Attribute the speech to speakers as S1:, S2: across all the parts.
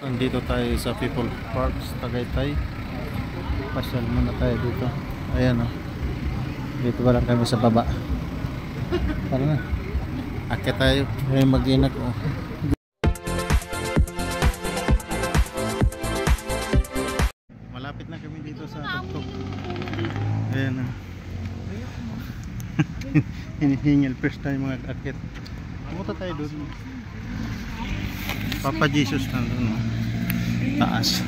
S1: Nandito tayo sa People Parks, Tagaytay. Pasyal muna tayo dito. Ayan o. Dito ba lang kami sa baba. Tara na. Akyat tayo. Ay mag-inak o. Malapit na kami dito sa tuktok. Ayan o. Hinihingal first time mga akyat. Pumunta tayo doon. Papa Jesus nandun o. Taas.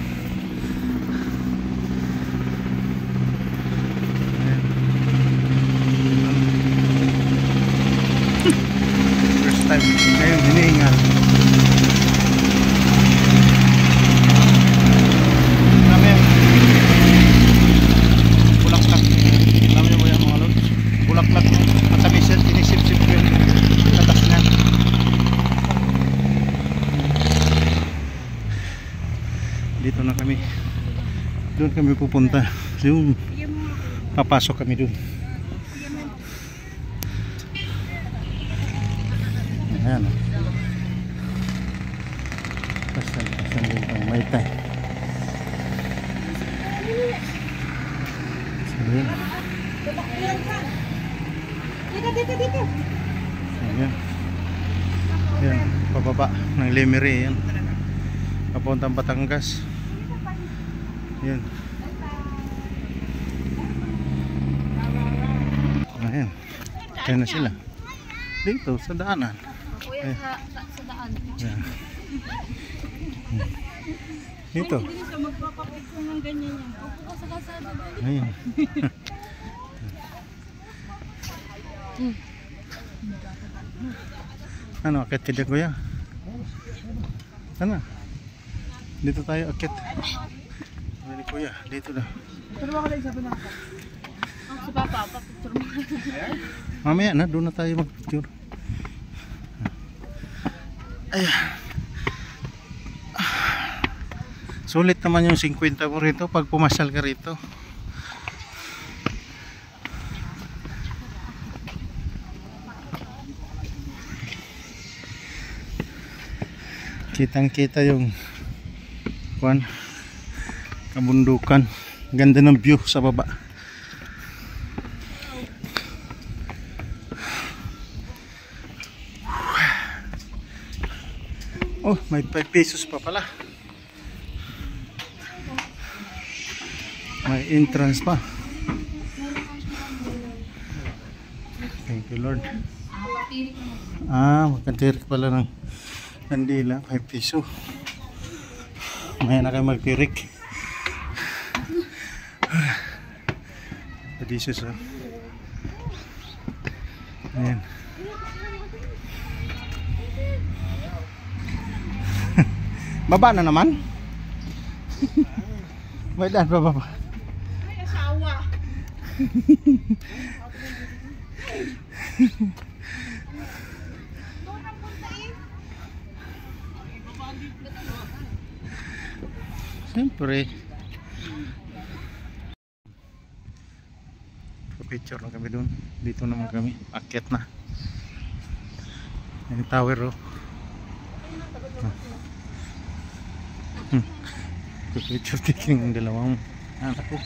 S1: First time ngayon hinihingal. Dami yung bulaklak. Dami yung mga mga lods. Bulaklak. Matabisit. Inisip-sip ko yung katas niyan. Dito na kami. Doon kami pupunta. Yung papasok kami doon. Ayan. Pasan din pang Maytay. Ayan.
S2: Dito.
S1: Ayan. Ayan. Pababa ng Lemery. Ayan. Papuntang Batangas. Ayan. Ayan. Ayan na sila. Dito sa daanan.
S2: Kuya sa daan.
S1: Ayan. Dito.
S2: Hindi ka magpapapicture ng ganyan yan. Upo ka sa kasada.
S1: Ayan. Ano, akit ka dyan kuya? Ano? Dito tayo akit. Ano kuya? Dito na.
S2: Pero baka lang sabi na ako. Si Papa, papicture mo.
S1: Mamaya na, doon na tayo mag-picture. Ayan. Sulit naman yung 50 mo rito pag pumasyal ka rito. Kitang kita yung kabundukan. Ganda ng view sa baba. Oh, may 5 pesos pa pala. May entrance pa. Thank you Lord. Magkatirik pala ng kandila, 5 piso. Maya na kayo magtirik. Jesus oh. Ayan. Baba na naman. May daan pa baba.
S2: Ay, asawa.
S1: Siyempre picture lang kami dun. Dito naman kami akyat na yung tower oh. Picture taking ang dalawang anak ko.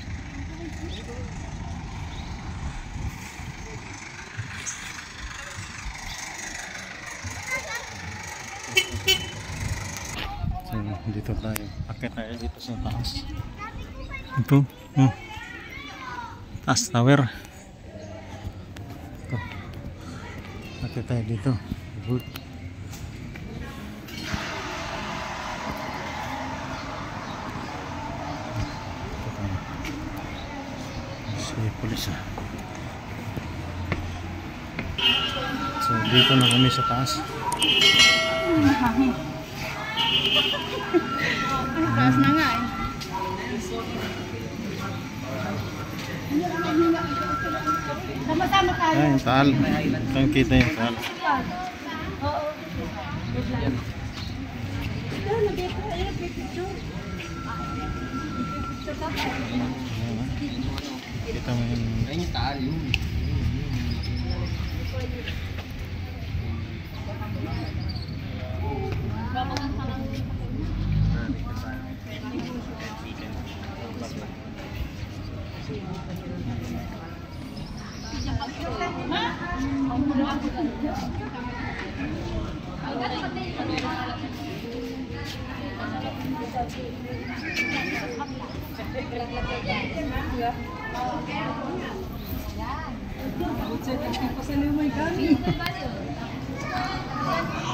S1: So, dito tayo akyat tayo dito sa taas. Ito taas tower. Ito akyat tayo dito. Good. Pulis na. So dito na kami sa taas.
S2: Taas na nga eh. Sama-sama tayo.
S1: Ay, yung taal. Kang kita yung taal.
S2: Oo.
S1: Kita mo yung...
S3: Ay, yung taal yun.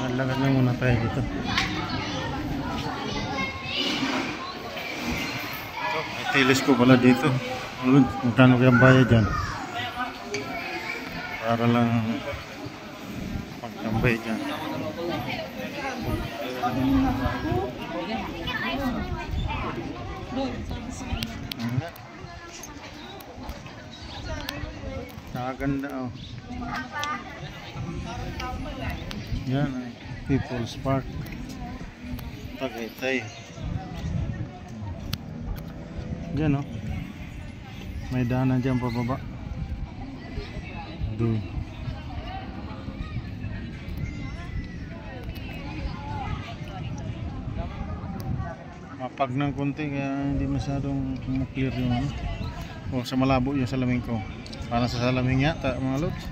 S1: Nalagad na muna tayo dito. May tilis ko pala dito. Magkano kayang bayad dyan? Para lang pagtambay dyan. Nakaganda oh. Yan ay People's Park Tagaytay. Yan oh. May daanan dyan pababa. Doon. Mapag ng konti kaya hindi masyadong clear yung ano. O sa malabo yung salamin ko. Parang sa salamin yata mga lods.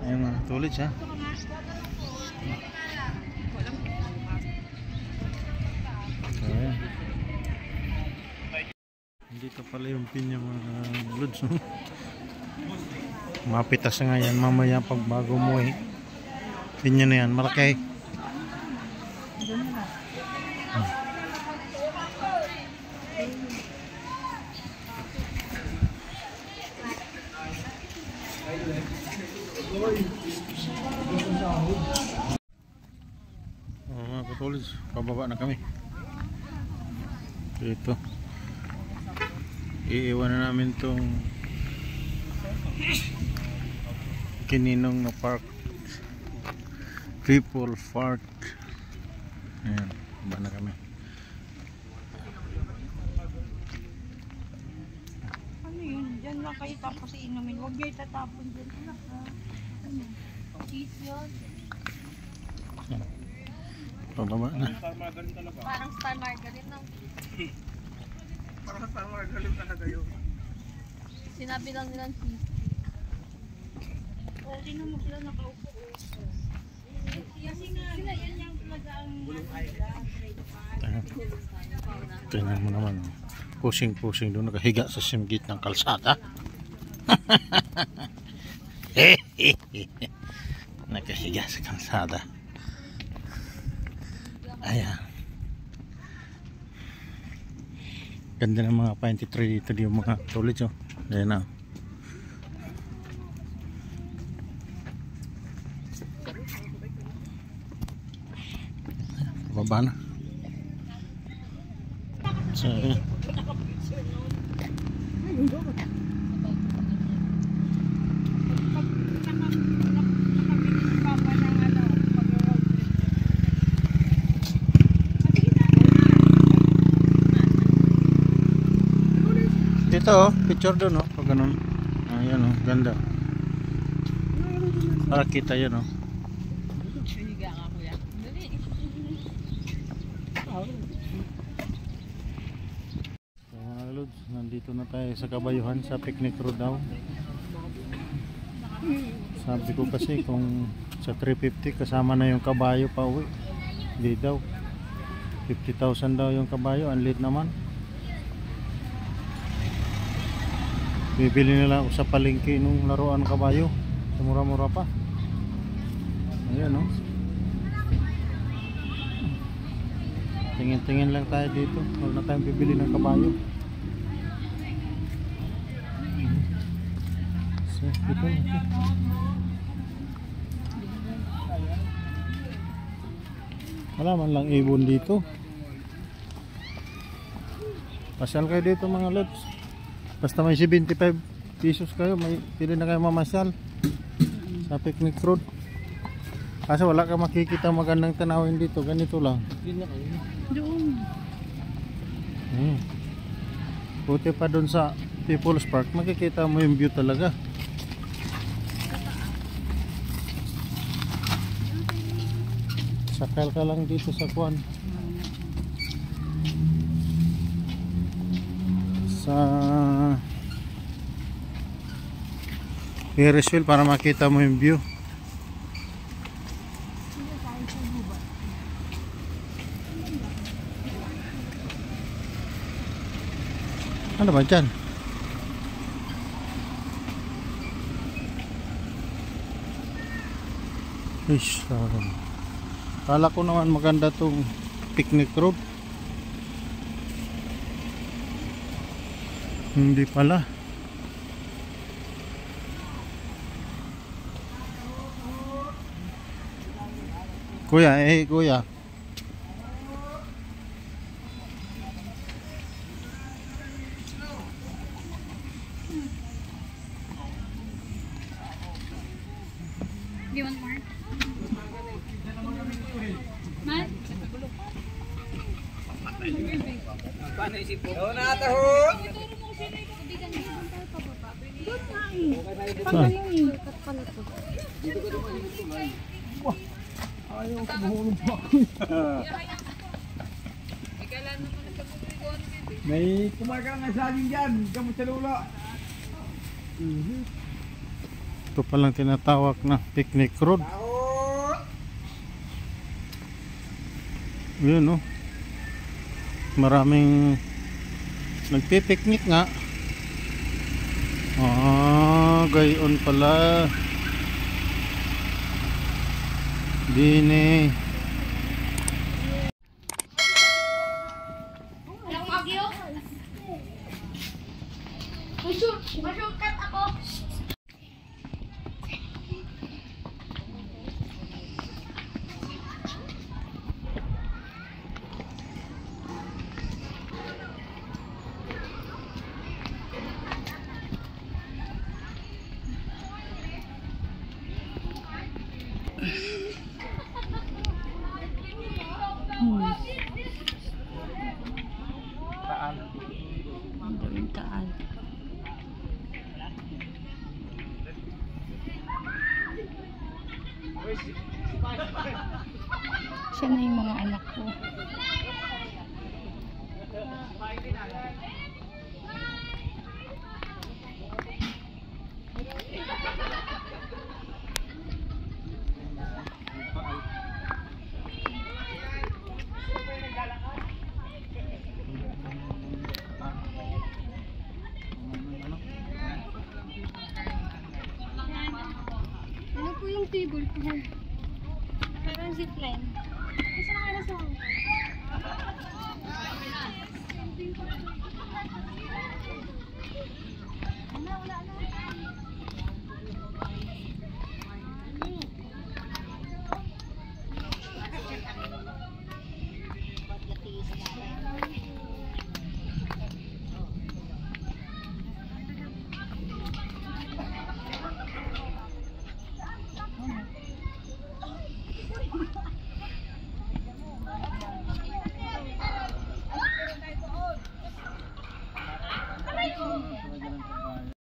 S1: Ayan mga tulit siya. Ayan. Dito pala yung pinya mga lods. Mapitas nga yan mamaya pag bago mo eh. Pinya na yan malaki. Mga katulis, pababa na kami. Dito. Iiwan na namin tong kininong na park. People Park. Ayan, baba na kami.
S2: Ano yun? Diyan lang kayo tapos inumin. Huwag niyo itatapon dyan. Ano? Cheese yun.
S1: Pababa na.
S2: Parang Star Margarine lang.
S3: Parang Star Margarine talaga yun.
S2: Sinabi lang nilang cheese. Oo, tingnan mo sila nakaupo. Kasi nga, sila yan yung talaga ang
S1: Tingnan mo naman. Pushing doon. Nakahiga sa simgit ng kalsada. Nakahiga sa kalsada. Ayan. Ganda ng mga pine tree dito yung mga tulis oh. Ayan na. Baba na. So, ayan. Dito oh, picture doon oh, pag ganun. Ayan oh, ganda. Para kita yun oh. So mga lods, nandito na tayo sa Kabayuhan sa picnic road daw. Sabi ko kasi kung sa 350 kasama na yung kabayo pa uwi. Hindi daw. 50,000 daw yung kabayo, ang liit naman. Bibili nila ako sa palengke nung laruan kabayo. Mura-mura pa. Ayan o. Tingin-tingin lang tayo dito. Huwag na tayong bibili ng kabayo. So, dito na. Wala man lang ibon dito. Pasyal kayo dito mga lods. Basta may 75 pesos kayo, may pili na kayo mamasyal sa picnic road. Kasi wala ka makikita magandang tanawin dito, ganito lang.
S2: Doon.
S1: Buti pa doon sa People's Park, makikita mo yung view talaga. Sakal ka lang dito sa kuwan. Sa Ferris wheel para makita mo yung view. Ano ba dyan? Ish, kala ko naman maganda tong picnic road. Hindi pala. Kuya.
S2: Do you want more? Man?
S3: Paano isip po? Oo na taho! Ayaw ko mahulog po ako. May kumain ka nga saging dyan. Kamu sa lula.
S1: Ito palang tinatawag na picnic road. Yun, no? Maraming nagpipiknik nga. Gayon pala. Dini.
S2: Masukat ako. Ang daming taan. Siya na yung mga anak ko. Ano po yung table ko? Parang zipline. Isa na kayo sa Hong Kong. Wala na.